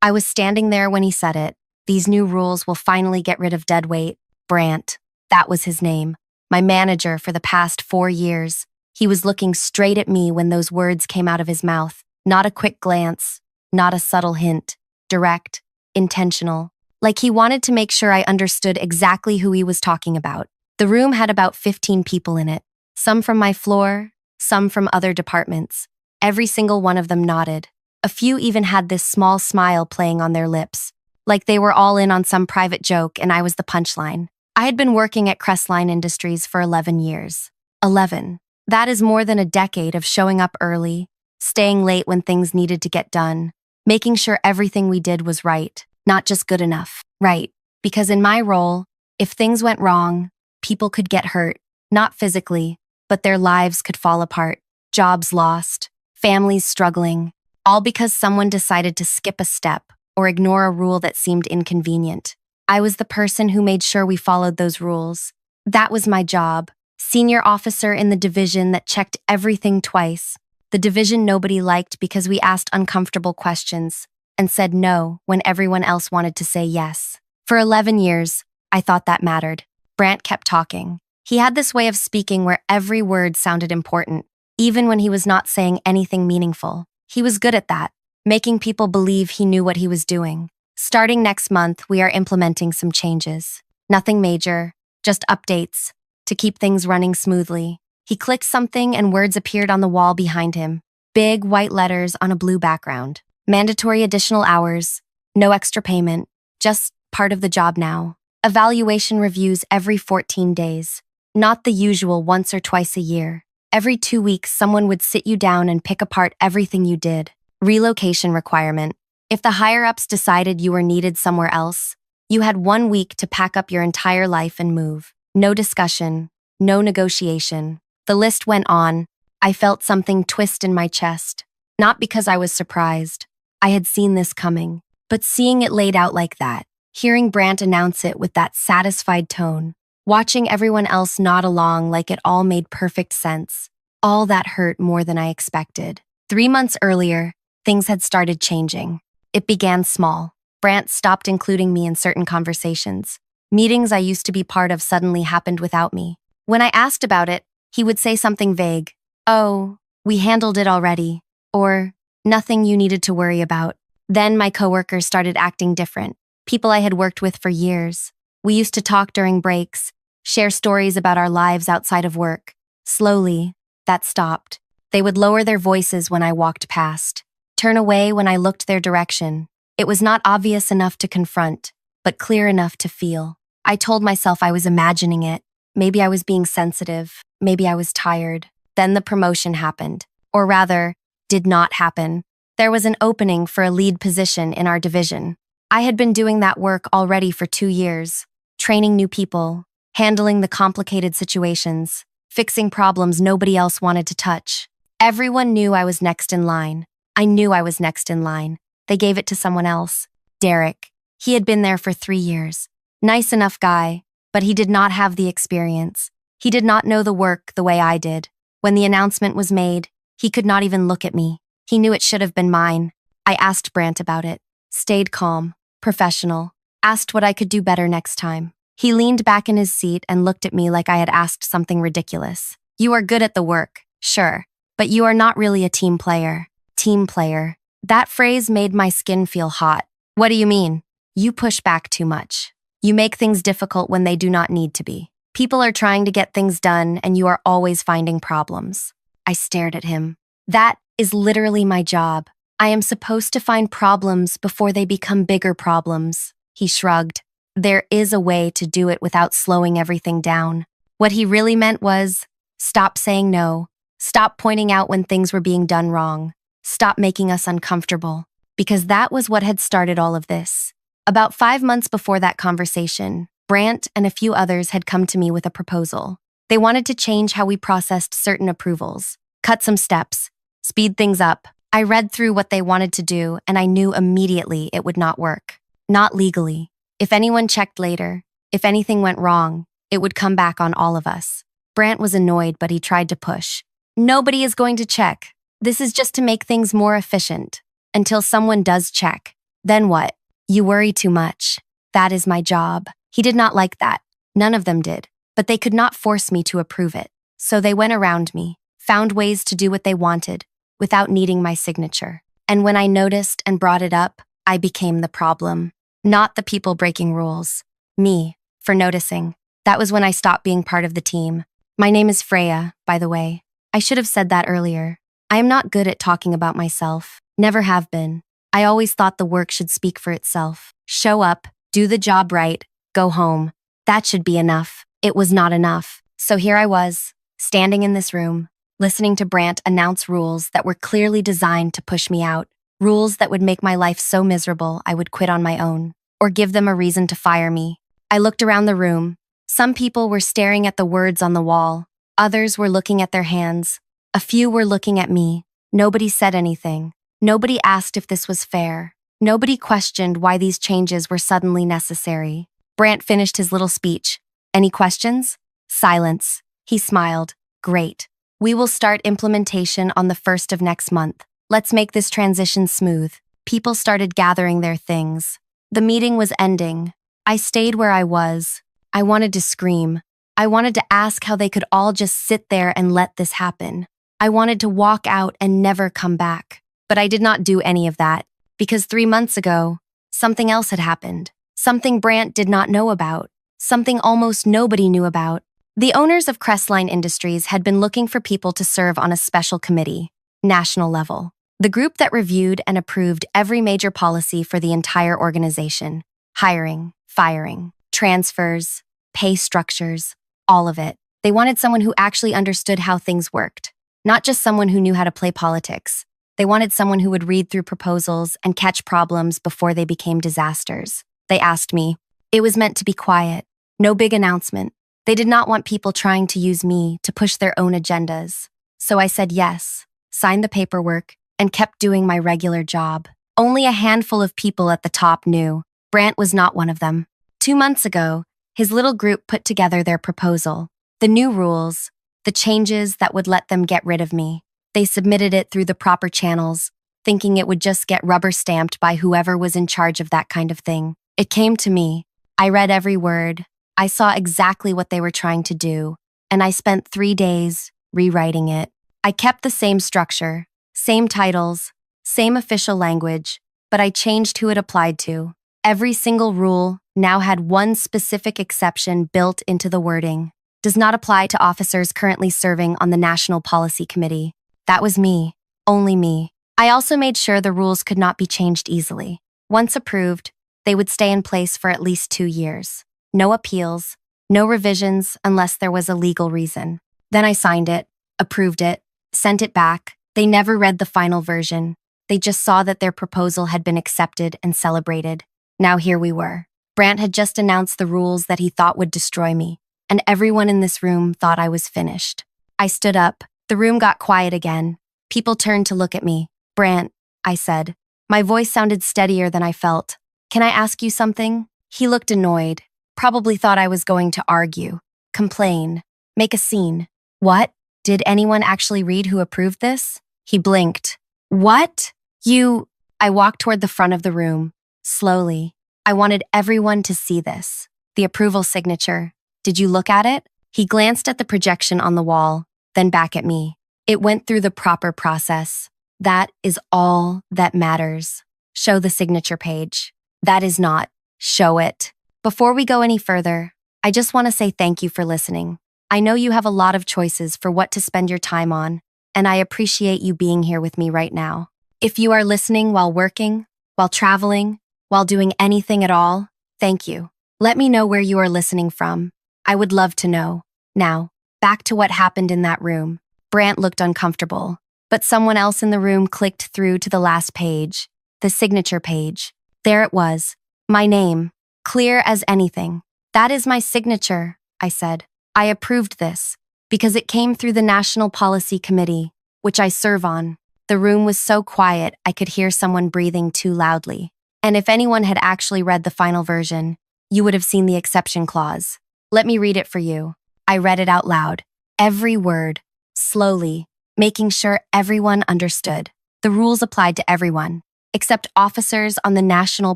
I was standing there when he said it. These new rules will finally get rid of deadweight. Brant. That was his name. My manager for the past 4 years. He was looking straight at me when those words came out of his mouth. Not a quick glance. Not a subtle hint. Direct. Intentional. Like he wanted to make sure I understood exactly who he was talking about. The room had about 15 people in it. Some from my floor, some from other departments. Every single one of them nodded. A few even had this small smile playing on their lips, like they were all in on some private joke and I was the punchline. I had been working at Crestline Industries for 11 years. 11. That is more than a decade of showing up early, staying late when things needed to get done, making sure everything we did was right, not just good enough. Right. Because in my role, if things went wrong, people could get hurt, not physically, but their lives could fall apart, jobs lost, families struggling, all because someone decided to skip a step or ignore a rule that seemed inconvenient. I was the person who made sure we followed those rules. That was my job, senior officer in the division that checked everything twice, the division nobody liked because we asked uncomfortable questions and said no when everyone else wanted to say yes. For 11 years, I thought that mattered. Brant kept talking. He had this way of speaking where every word sounded important, even when he was not saying anything meaningful. He was good at that, making people believe he knew what he was doing. Starting next month, we are implementing some changes. Nothing major, just updates to keep things running smoothly. He clicked something and words appeared on the wall behind him. Big white letters on a blue background. Mandatory additional hours, no extra payment, just part of the job now. Evaluation reviews every 14 days. Not the usual once or twice a year. Every 2 weeks, someone would sit you down and pick apart everything you did. Relocation requirement. If the higher-ups decided you were needed somewhere else, you had 1 week to pack up your entire life and move. No discussion, no negotiation. The list went on. I felt something twist in my chest. Not because I was surprised. I had seen this coming. But seeing it laid out like that, hearing Brant announce it with that satisfied tone, watching everyone else nod along like it all made perfect sense, all that hurt more than I expected. 3 months earlier, things had started changing. It began small. Brant stopped including me in certain conversations. Meetings I used to be part of suddenly happened without me. When I asked about it, he would say something vague. Oh, we handled it already. Or, nothing you needed to worry about. Then my coworkers started acting different. People I had worked with for years. We used to talk during breaks, share stories about our lives outside of work. Slowly, that stopped. They would lower their voices when I walked past, turn away when I looked their direction. It was not obvious enough to confront, but clear enough to feel. I told myself I was imagining it. Maybe I was being sensitive. Maybe I was tired. Then the promotion happened. Or rather, did not happen. There was an opening for a lead position in our division. I had been doing that work already for 2 years, training new people, handling the complicated situations, fixing problems nobody else wanted to touch. Everyone knew I was next in line. I knew I was next in line. They gave it to someone else. Derek. He had been there for 3 years. Nice enough guy, but he did not have the experience. He did not know the work the way I did. When the announcement was made, he could not even look at me. He knew it should have been mine. I asked Brant about it. Stayed calm, professional, asked what I could do better next time. He leaned back in his seat and looked at me like I had asked something ridiculous. You are good at the work, sure, but you are not really a team player. Team player. That phrase made my skin feel hot. What do you mean? You push back too much. You make things difficult when they do not need to be. People are trying to get things done and you are always finding problems. I stared at him. That is literally my job. I am supposed to find problems before they become bigger problems. He shrugged. There is a way to do it without slowing everything down. What he really meant was, stop saying no. Stop pointing out when things were being done wrong. Stop making us uncomfortable. Because that was what had started all of this. About 5 months before that conversation, Brant and a few others had come to me with a proposal. They wanted to change how we processed certain approvals, cut some steps, speed things up. I read through what they wanted to do, and I knew immediately it would not work. Not legally. If anyone checked later, if anything went wrong, it would come back on all of us. Brant was annoyed, but he tried to push. Nobody is going to check. This is just to make things more efficient. Until someone does check, Then what? You worry too much. That is my job. He did not like that. None of them did. But they could not force me to approve it. So they went around me, found ways to do what they wanted, without needing my signature. And when I noticed and brought it up, I became the problem. Not the people breaking rules. Me, for noticing. That was when I stopped being part of the team. My name is Freya, by the way. I should have said that earlier. I am not good at talking about myself. Never have been. I always thought the work should speak for itself. Show up, do the job right, go home. That should be enough. It was not enough. So here I was, standing in this room, listening to Brandt announce rules that were clearly designed to push me out. Rules that would make my life so miserable I would quit on my own, or give them a reason to fire me. I looked around the room. Some people were staring at the words on the wall. Others were looking at their hands. A few were looking at me. Nobody said anything. Nobody asked if this was fair. Nobody questioned why these changes were suddenly necessary. Brandt finished his little speech. Any questions? Silence. He smiled. Great. We will start implementation on the 1st of next month. Let's make this transition smooth. People started gathering their things. The meeting was ending. I stayed where I was. I wanted to scream. I wanted to ask how they could all just sit there and let this happen. I wanted to walk out and never come back. But I did not do any of that, because 3 months ago, something else had happened. Something Brandt did not know about. Something almost nobody knew about. The owners of Crestline Industries had been looking for people to serve on a special committee, national level. The group that reviewed and approved every major policy for the entire organization. Hiring, firing, transfers, pay structures, all of it. They wanted someone who actually understood how things worked, not just someone who knew how to play politics. They wanted someone who would read through proposals and catch problems before they became disasters. They asked me. It was meant to be quiet. No big announcement. They did not want people trying to use me to push their own agendas. So I said yes, signed the paperwork, and kept doing my regular job. Only a handful of people at the top knew. Brandt was not one of them. 2 months ago, his little group put together their proposal. The new rules, the changes that would let them get rid of me. They submitted it through the proper channels, thinking it would just get rubber stamped by whoever was in charge of that kind of thing. It came to me. I read every word. I saw exactly what they were trying to do, and I spent 3 days rewriting it. I kept the same structure, same titles, same official language, but I changed who it applied to. Every single rule now had one specific exception built into the wording. Does not apply to officers currently serving on the National Policy Committee. That was me, only me. I also made sure the rules could not be changed easily. Once approved, they would stay in place for at least 2 years. No appeals, no revisions unless there was a legal reason. Then I signed it, approved it, sent it back. They never read the final version. They just saw that their proposal had been accepted and celebrated. Now here we were. Brandt had just announced the rules that he thought would destroy me, and everyone in this room thought I was finished. I stood up. The room got quiet again. People turned to look at me. Brandt, I said. My voice sounded steadier than I felt. Can I ask you something? He looked annoyed. Probably thought I was going to argue, complain, make a scene. What? Did anyone actually read who approved this? He blinked. What? You... I walked toward the front of the room, slowly. I wanted everyone to see this. The approval signature. Did you look at it? He glanced at the projection on the wall, then back at me. It went through the proper process. That is all that matters. Show the signature page. That is not. Show it. Before we go any further, I just want to say thank you for listening. I know you have a lot of choices for what to spend your time on, and I appreciate you being here with me right now. If you are listening while working, while traveling, while doing anything at all, thank you. Let me know where you are listening from. I would love to know. Now, back to what happened in that room. Brandt looked uncomfortable, but someone else in the room clicked through to the last page, the signature page. There it was, my name, clear as anything. That is my signature, I said. I approved this because it came through the National Policy Committee, which I serve on. The room was so quiet I could hear someone breathing too loudly. And if anyone had actually read the final version, you would have seen the exception clause. Let me read it for you. I read it out loud, every word, slowly, making sure everyone understood. The rules applied to everyone, except officers on the National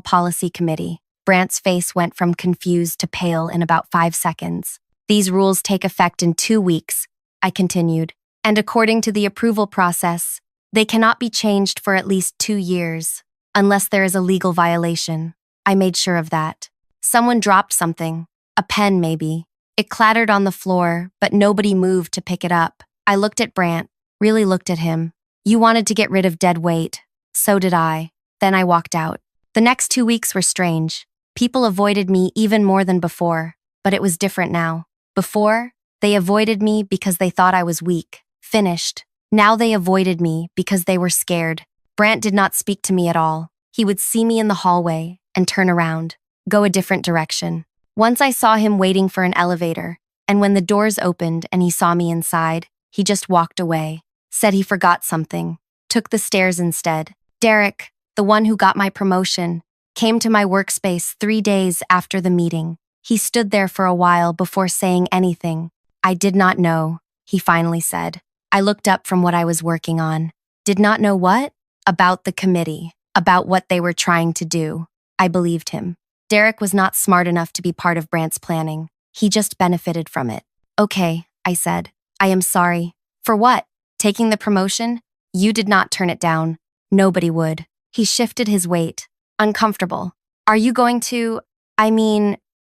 Policy Committee. Brant's face went from confused to pale in about 5 seconds. These rules take effect in 2 weeks, I continued, and according to the approval process, they cannot be changed for at least 2 years, unless there is a legal violation. I made sure of that. Someone dropped something, a pen maybe. It clattered on the floor, but nobody moved to pick it up. I looked at Brant, really looked at him. You wanted to get rid of dead weight. So did I. Then I walked out. The next 2 weeks were strange. People avoided me even more than before, but it was different now. Before, they avoided me because they thought I was weak, finished. Now they avoided me because they were scared. Brant did not speak to me at all. He would see me in the hallway and turn around, go a different direction. Once I saw him waiting for an elevator, and when the doors opened and he saw me inside, he just walked away, said he forgot something, took the stairs instead. Derek, the one who got my promotion, came to my workspace 3 days after the meeting. He stood there for a while before saying anything. I did not know, he finally said. I looked up from what I was working on. Did not know what? About the committee, about what they were trying to do. I believed him. Derek was not smart enough to be part of Brant's planning. He just benefited from it. Okay, I said. I am sorry. For what? Taking the promotion? You did not turn it down. Nobody would. He shifted his weight. Uncomfortable. Are you going to,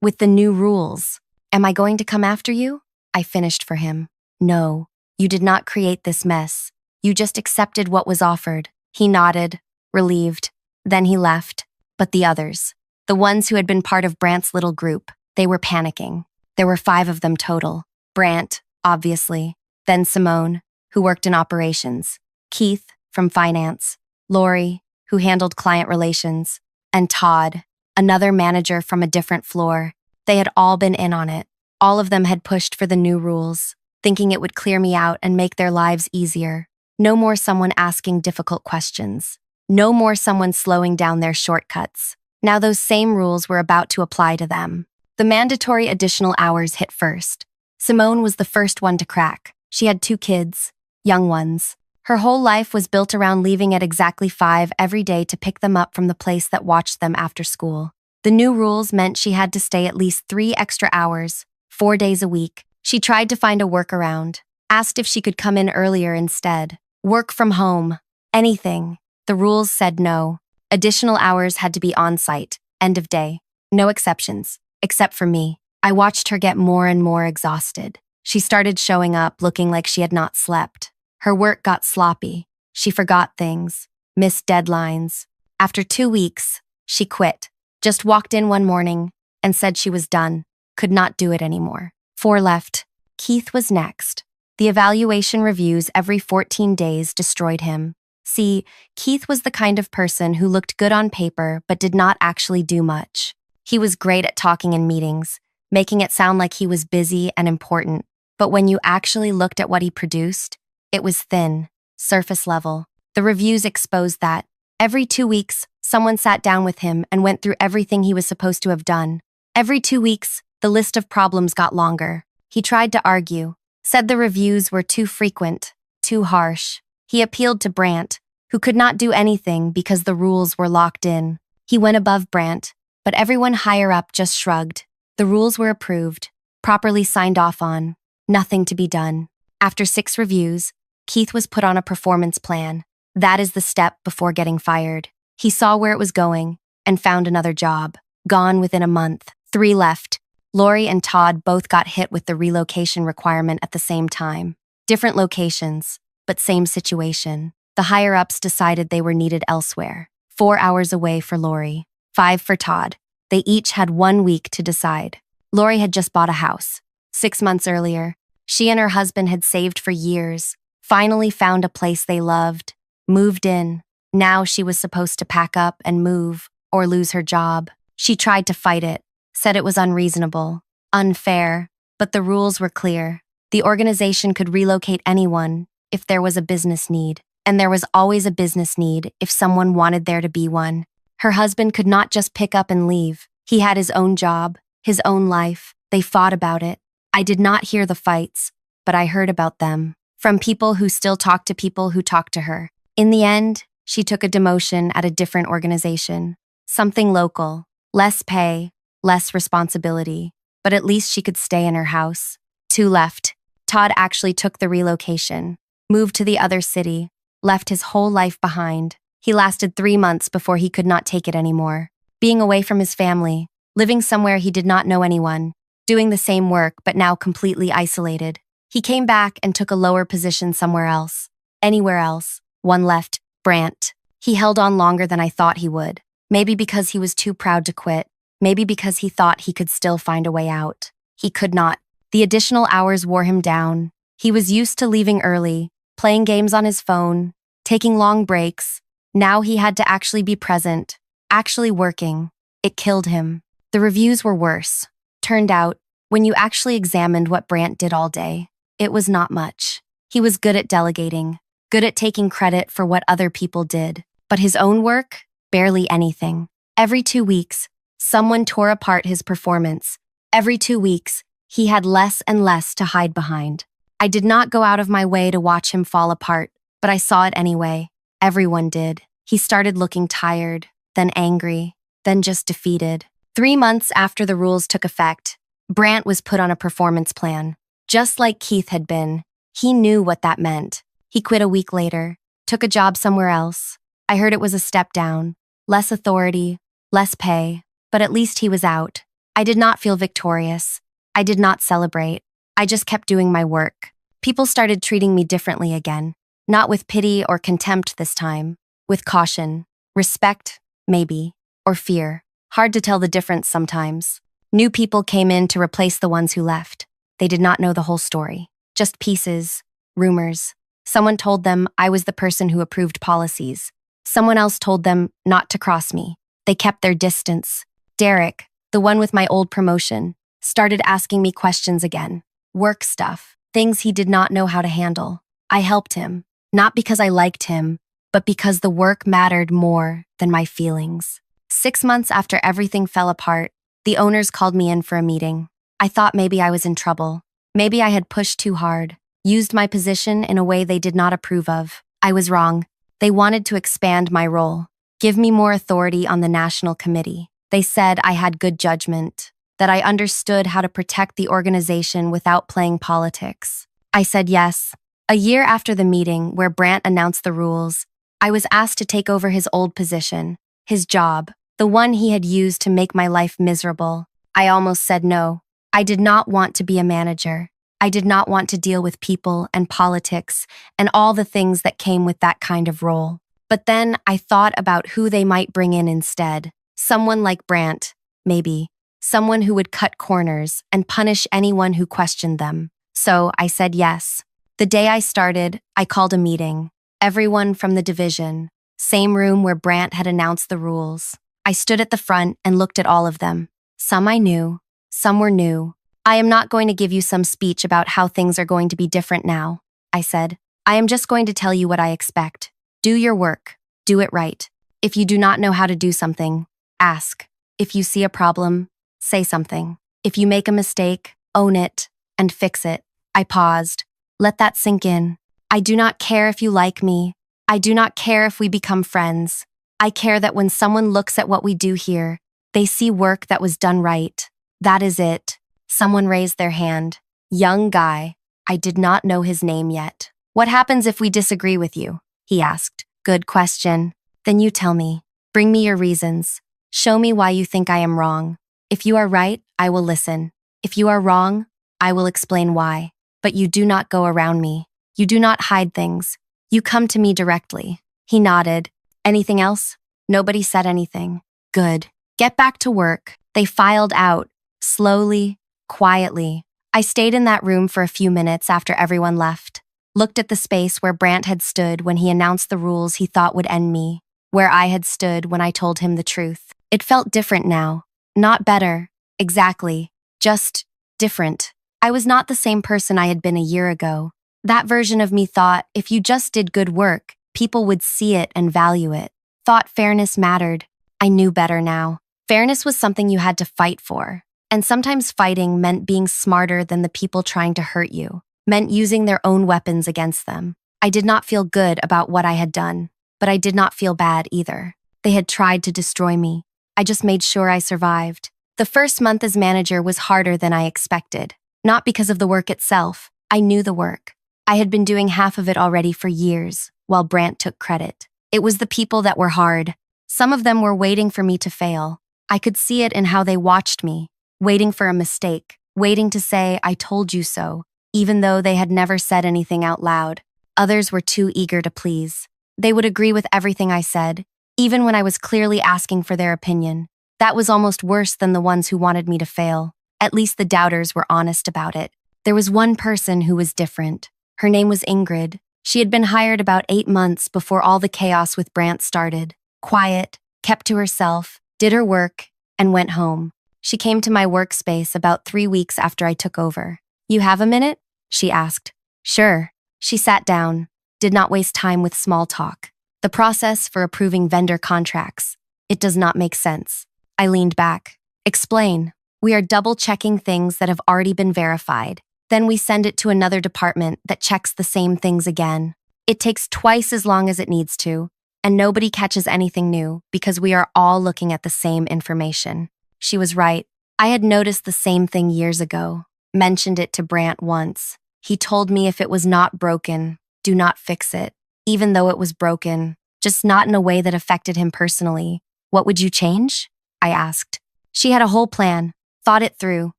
with the new rules, am I going to come after you? I finished for him. No, you did not create this mess. You just accepted what was offered. He nodded, relieved. Then he left. But the others, the ones who had been part of Brant's little group, they were panicking. There were 5 of them total. Brant, obviously. Then Simone, who worked in operations. Keith, from finance. Lori, who handled client relations. And Todd, another manager from a different floor. They had all been in on it. All of them had pushed for the new rules, thinking it would clear me out and make their lives easier. No more someone asking difficult questions. No more someone slowing down their shortcuts. Now those same rules were about to apply to them. The mandatory additional hours hit first. Simone was the first one to crack. She had 2 kids, young ones. Her whole life was built around leaving at exactly 5 every day to pick them up from the place that watched them after school. The new rules meant she had to stay at least 3 extra hours, 4 days a week. She tried to find a workaround, asked if she could come in earlier instead. Work from home, anything. The rules said no. Additional hours had to be on-site, end of day. No exceptions, except for me. I watched her get more and more exhausted. She started showing up looking like she had not slept. Her work got sloppy. She forgot things, missed deadlines. After 2 weeks, she quit. Just walked in one morning and said she was done, could not do it anymore. 4 left. Keith was next. The evaluation reviews every 14 days destroyed him. See, Keith was the kind of person who looked good on paper but did not actually do much. He was great at talking in meetings, making it sound like he was busy and important. But when you actually looked at what he produced, it was thin, surface level. The reviews exposed that. Every 2 weeks, someone sat down with him and went through everything he was supposed to have done. Every 2 weeks, the list of problems got longer. He tried to argue, said the reviews were too frequent, too harsh. He appealed to Brant, who could not do anything because the rules were locked in. He went above Brant, but everyone higher up just shrugged. The rules were approved, properly signed off on. Nothing to be done. After 6 reviews, Keith was put on a performance plan. That is the step before getting fired. He saw where it was going and found another job. Gone within a month. 3 left. Lori and Todd both got hit with the relocation requirement at the same time. Different locations, but same situation. The higher-ups decided they were needed elsewhere. 4 hours away for Lori, 5 for Todd. They each had 1 week to decide. Lori had just bought a house. 6 months earlier, she and her husband had saved for years, finally found a place they loved, moved in. Now she was supposed to pack up and move, or lose her job. She tried to fight it, said it was unreasonable, unfair, but the rules were clear. The organization could relocate anyone if there was a business need, and there was always a business need if someone wanted there to be one. Her husband could not just pick up and leave. He had his own job, his own life. They fought about it. I did not hear the fights, but I heard about them, from people who still talk to people who talk to her. In the end, She took a demotion at a different organization. Something local, less pay, less responsibility, but at least she could stay in her house. Two left. Todd actually took the relocation, moved to the other city, left his whole life behind. He lasted 3 months before he could not take it anymore. Being away from his family, living somewhere he did not know anyone, doing the same work but now completely isolated. He came back and took a lower position somewhere else. Anywhere else. One left, Brant. He held on longer than I thought he would. Maybe because he was too proud to quit. Maybe because he thought he could still find a way out. He could not. The additional hours wore him down. He was used to leaving early, playing games on his phone, taking long breaks. Now he had to actually be present, actually working. It killed him. The reviews were worse. Turned out, when you actually examined what Brant did all day, it was not much. He was good at delegating, good at taking credit for what other people did, but his own work, barely anything. Every 2 weeks, someone tore apart his performance. Every 2 weeks, he had less and less to hide behind. I did not go out of my way to watch him fall apart, but I saw it anyway. Everyone did. He started looking tired, then angry, then just defeated. 3 months after the rules took effect, Brant was put on a performance plan. Just like Keith had been, he knew what that meant. He quit a week later, took a job somewhere else. I heard it was a step down, less authority, less pay, but at least he was out. I did not feel victorious. I did not celebrate. I just kept doing my work. People started treating me differently again, not with pity or contempt this time, with caution, respect, maybe, or fear. Hard to tell the difference sometimes. New people came in to replace the ones who left. They did not know the whole story, just pieces, rumors. Someone told them I was the person who approved policies. Someone else told them not to cross me. They kept their distance. Derek, the one with my old promotion, started asking me questions again. Work stuff, things he did not know how to handle. I helped him, not because I liked him, but because the work mattered more than my feelings. 6 months after everything fell apart, the owners called me in for a meeting. I thought maybe I was in trouble. Maybe I had pushed too hard, used my position in a way they did not approve of. I was wrong. They wanted to expand my role, give me more authority on the national committee. They said I had good judgment, that I understood how to protect the organization without playing politics. I said yes. A year after the meeting where Brant announced the rules, I was asked to take over his old position, his job, the one he had used to make my life miserable. I almost said no. I did not want to be a manager. I did not want to deal with people and politics and all the things that came with that kind of role. But then I thought about who they might bring in instead. Someone like Brant, maybe. Someone who would cut corners and punish anyone who questioned them. So I said yes. The day I started, I called a meeting. Everyone from the division. Same room where Brant had announced the rules. I stood at the front and looked at all of them. Some I knew. Some were new. I am not going to give you some speech about how things are going to be different now, I said. I am just going to tell you what I expect. Do your work. Do it right. If you do not know how to do something, ask. If you see a problem, say something. If you make a mistake, own it and fix it. I paused. Let that sink in. I do not care if you like me. I do not care if we become friends. I care that when someone looks at what we do here, they see work that was done right. That is it. Someone raised their hand. Young guy. I did not know his name yet. What happens if we disagree with you? He asked. Good question. Then you tell me. Bring me your reasons. Show me why you think I am wrong. If you are right, I will listen. If you are wrong, I will explain why. But you do not go around me. You do not hide things. You come to me directly. He nodded. Anything else? Nobody said anything. Good. Get back to work. They filed out. Slowly, quietly. I stayed in that room for a few minutes after everyone left. Looked at the space where Brant had stood when he announced the rules he thought would end me. Where I had stood when I told him the truth. It felt different now. Not better. Exactly. Just different. I was not the same person I had been a year ago. That version of me thought if you just did good work, people would see it and value it. Thought fairness mattered. I knew better now. Fairness was something you had to fight for. And sometimes fighting meant being smarter than the people trying to hurt you, meant using their own weapons against them. I did not feel good about what I had done. but I did not feel bad either. They had tried to destroy me. I just made sure I survived. The first month as manager was harder than I expected. Not because of the work itself. I knew the work. I had been doing half of it already for years, while Brant took credit. It was the people that were hard. Some of them were waiting for me to fail. I could see it in how they watched me, waiting for a mistake, waiting to say, "I told you so," even though they had never said anything out loud. Others were too eager to please. They would agree with everything I said, even when I was clearly asking for their opinion. That was almost worse than the ones who wanted me to fail. At least the doubters were honest about it. There was one person who was different. Her name was Ingrid. She had been hired about 8 months before all the chaos with Brant started. Quiet, kept to herself, did her work, and went home. She came to my workspace about 3 weeks after I took over. "You have a minute?" she asked. "Sure." She sat down, did not waste time with small talk. The process for approving vendor contracts. It does not make sense. I leaned back. "Explain. We are double-checking things that have already been verified. Then we send it to another department that checks the same things again. It takes twice as long as it needs to, and nobody catches anything new because we are all looking at the same information." She was right. I had noticed the same thing years ago. Mentioned it to Brant once. He told me if it was not broken, do not fix it. Even though it was broken, just not in a way that affected him personally. "What would you change?" I asked. She had a whole plan, thought it through,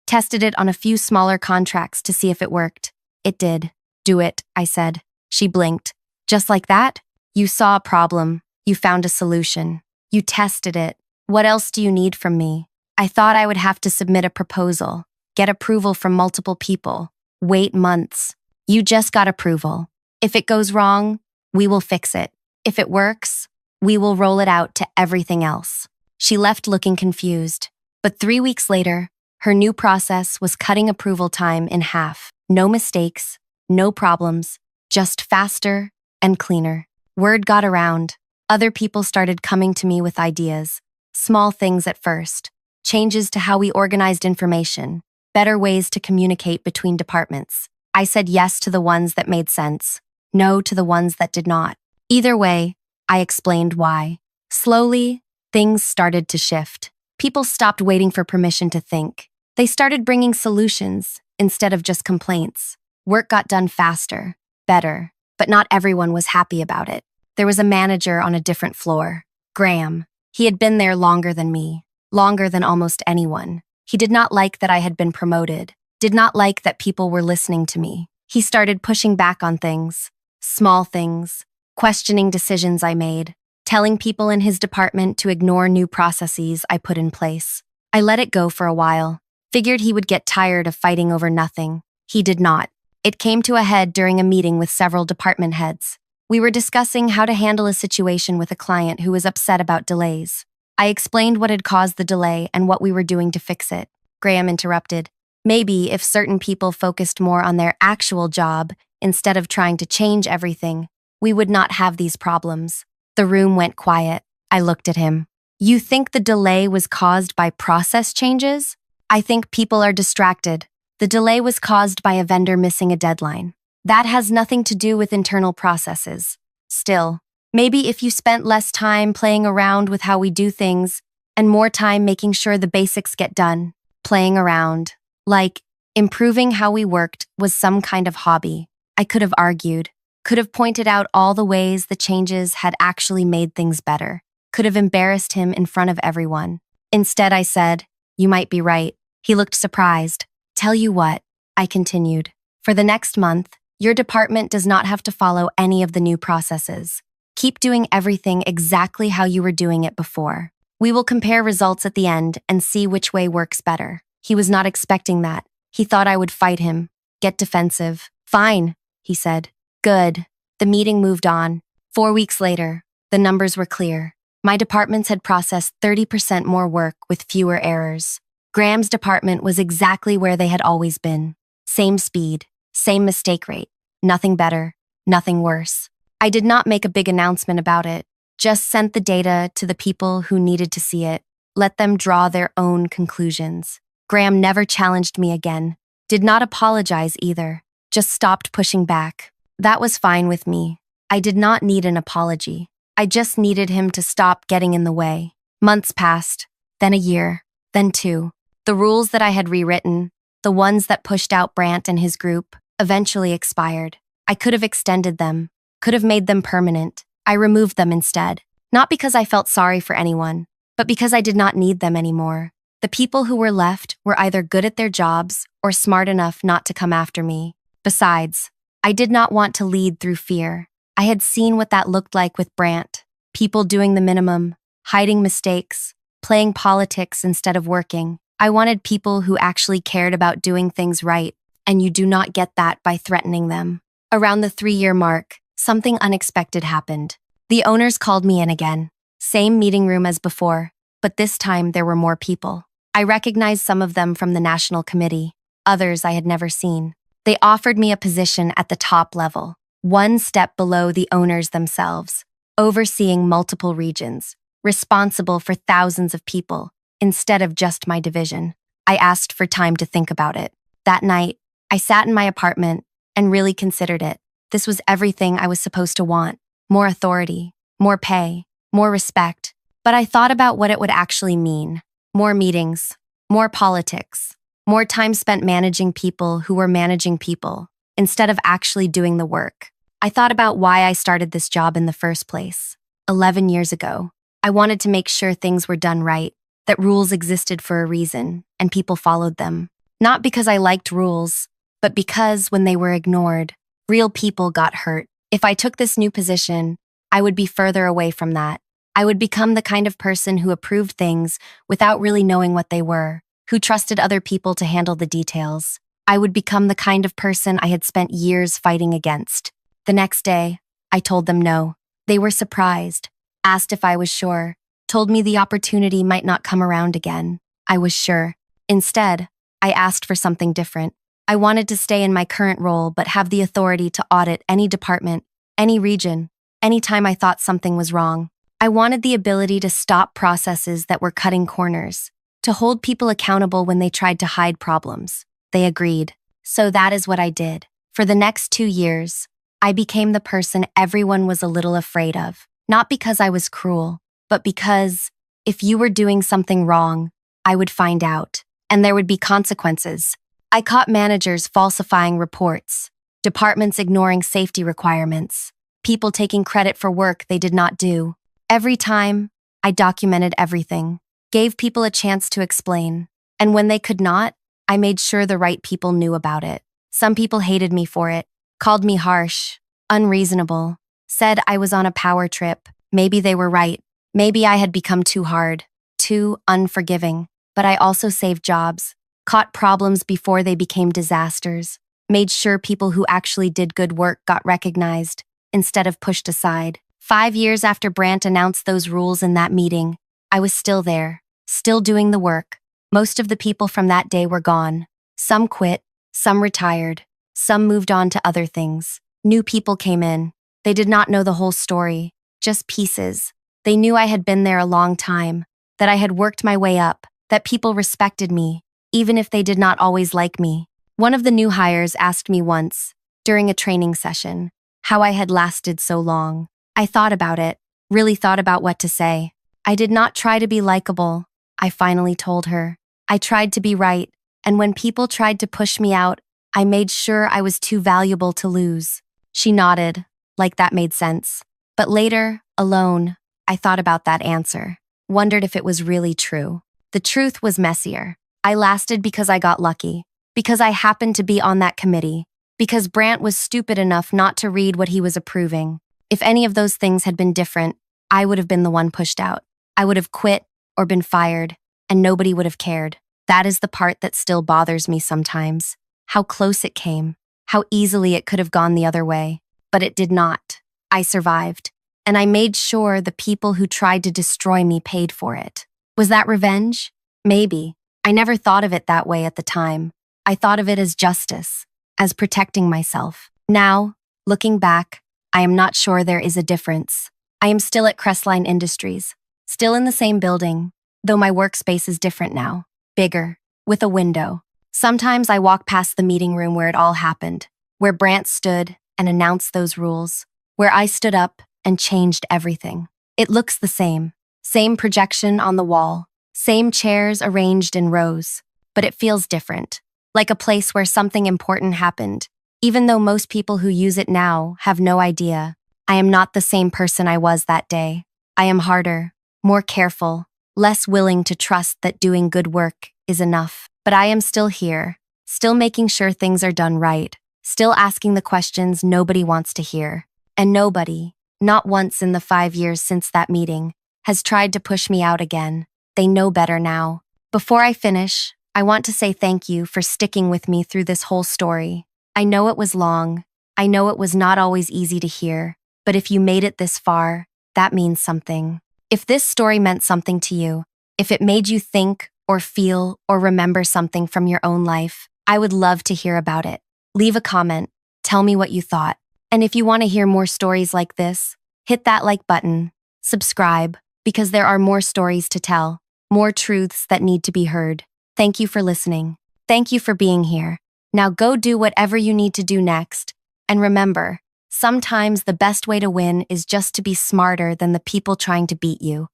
tested it on a few smaller contracts to see if it worked. It did. "Do it," I said. She blinked. "Just like that? You saw a problem. You found a solution. You tested it. What else do you need from me?" I thought I would have to submit a proposal, get approval from multiple people, wait months. "You just got approval. If it goes wrong, we will fix it. If it works, we will roll it out to everything else." She left looking confused. But 3 weeks later, her new process was cutting approval time in half. No mistakes, no problems, just faster and cleaner. Word got around. Other people started coming to me with ideas. Small things at first. Changes to how we organized information. Better ways to communicate between departments. I said yes to the ones that made sense. No to the ones that did not. Either way, I explained why. Slowly, things started to shift. People stopped waiting for permission to think. They started bringing solutions instead of just complaints. Work got done faster, better, but not everyone was happy about it. There was a manager on a different floor, Graham. He had been there longer than me, longer than almost anyone. He did not like that I had been promoted, did not like that people were listening to me. He started pushing back on things, small things, questioning decisions I made, telling people in his department to ignore new processes I put in place. I let it go for a while, figured he would get tired of fighting over nothing. He did not. It came to a head during a meeting with several department heads. We were discussing how to handle a situation with a client who was upset about delays. I explained what had caused the delay and what we were doing to fix it. Graham interrupted. "Maybe if certain people focused more on their actual job instead of trying to change everything, we would not have these problems." The room went quiet. I looked at him. "You think the delay was caused by process changes?" "I think people are distracted. The delay was caused by a vendor missing a deadline. That has nothing to do with internal processes. Still, maybe if you spent less time playing around with how we do things and more time making sure the basics get done." Playing around, like improving how we worked, was some kind of hobby. I could have argued, could have pointed out all the ways the changes had actually made things better, could have embarrassed him in front of everyone. Instead, I said, "You might be right." He looked surprised. "Tell you what," I continued. "For the next month, your department does not have to follow any of the new processes. Keep doing everything exactly how you were doing it before. We will compare results at the end and see which way works better." He was not expecting that. He thought I would fight him, get defensive. "Fine," he said. "Good." The meeting moved on. 4 weeks later, the numbers were clear. My departments had processed 30% more work with fewer errors. Graham's department was exactly where they had always been. Same speed, same mistake rate. Nothing better, nothing worse. I did not make a big announcement about it, just sent the data to the people who needed to see it, let them draw their own conclusions. Graham never challenged me again, did not apologize either, just stopped pushing back. That was fine with me. I did not need an apology. I just needed him to stop getting in the way. Months passed, then a year, then two. The rules that I had rewritten, the ones that pushed out Brant and his group, eventually expired. I could have extended them, could have made them permanent. I removed them instead. Not because I felt sorry for anyone, but because I did not need them anymore. The people who were left were either good at their jobs or smart enough not to come after me. Besides, I did not want to lead through fear. I had seen what that looked like with Brant. People doing the minimum, hiding mistakes, playing politics instead of working. I wanted people who actually cared about doing things right, and you do not get that by threatening them. Around the 3-year mark, something unexpected happened. The owners called me in again. Same meeting room as before, but this time there were more people. I recognized some of them from the National Committee, others I had never seen. They offered me a position at the top level, one step below the owners themselves, overseeing multiple regions, responsible for thousands of people, instead of just my division. I asked for time to think about it. That night, I sat in my apartment and really considered it. This was everything I was supposed to want. More authority, more pay, more respect. But I thought about what it would actually mean. More meetings, more politics, more time spent managing people who were managing people, instead of actually doing the work. I thought about why I started this job in the first place. 11 years ago, I wanted to make sure things were done right, that rules existed for a reason, and people followed them. Not because I liked rules, but because when they were ignored, real people got hurt. If I took this new position, I would be further away from that. I would become the kind of person who approved things without really knowing what they were, who trusted other people to handle the details. I would become the kind of person I had spent years fighting against. The next day, I told them no. They were surprised, asked if I was sure, told me the opportunity might not come around again. I was sure. Instead, I asked for something different. I wanted to stay in my current role but have the authority to audit any department, any region, anytime I thought something was wrong. I wanted the ability to stop processes that were cutting corners, to hold people accountable when they tried to hide problems. They agreed. So that is what I did. For the next 2 years, I became the person everyone was a little afraid of. Not because I was cruel, but because if you were doing something wrong, I would find out, and there would be consequences. I caught managers falsifying reports, departments ignoring safety requirements, people taking credit for work they did not do. Every time, I documented everything, gave people a chance to explain, and when they could not, I made sure the right people knew about it. Some people hated me for it, called me harsh, unreasonable, said I was on a power trip. Maybe they were right. Maybe I had become too hard, too unforgiving. But I also saved jobs, caught problems before they became disasters, made sure people who actually did good work got recognized instead of pushed aside. 5 years after Brant announced those rules in that meeting, I was still there, still doing the work. Most of the people from that day were gone. Some quit, some retired, some moved on to other things. New people came in. They did not know the whole story, just pieces. They knew I had been there a long time, that I had worked my way up, that people respected me, even if they did not always like me. One of the new hires asked me once, during a training session, how I had lasted so long. I thought about it, really thought about what to say. I did not try to be likable, I finally told her. I tried to be right, and when people tried to push me out, I made sure I was too valuable to lose. She nodded, like that made sense. But later, alone, I thought about that answer, wondered if it was really true. The truth was messier. I lasted because I got lucky, because I happened to be on that committee, because Brant was stupid enough not to read what he was approving. If any of those things had been different, I would have been the one pushed out. I would have quit or been fired, and nobody would have cared. That is the part that still bothers me sometimes. How close it came, how easily it could have gone the other way. But it did not. I survived, and I made sure the people who tried to destroy me paid for it. Was that revenge? Maybe. I never thought of it that way at the time. I thought of it as justice, as protecting myself. Now, looking back, I am not sure there is a difference. I am still at Crestline Industries, still in the same building, though my workspace is different now, bigger, with a window. Sometimes I walk past the meeting room where it all happened, where Brant stood and announced those rules, where I stood up and changed everything. It looks the same. Same projection on the wall. Same chairs arranged in rows. But it feels different. Like a place where something important happened. Even though most people who use it now have no idea, I am not the same person I was that day. I am harder, more careful, less willing to trust that doing good work is enough. But I am still here, still making sure things are done right, still asking the questions nobody wants to hear. And nobody, not once in the 5 years since that meeting, has tried to push me out again. They know better now. Before I finish, I want to say thank you for sticking with me through this whole story. I know it was long. I know it was not always easy to hear. But if you made it this far, that means something. If this story meant something to you, if it made you think or feel or remember something from your own life, I would love to hear about it. Leave a comment. Tell me what you thought. And if you want to hear more stories like this, hit that like button. Subscribe, because there are more stories to tell, more truths that need to be heard. Thank you for listening. Thank you for being here. Now go do whatever you need to do next. And remember, sometimes the best way to win is just to be smarter than the people trying to beat you.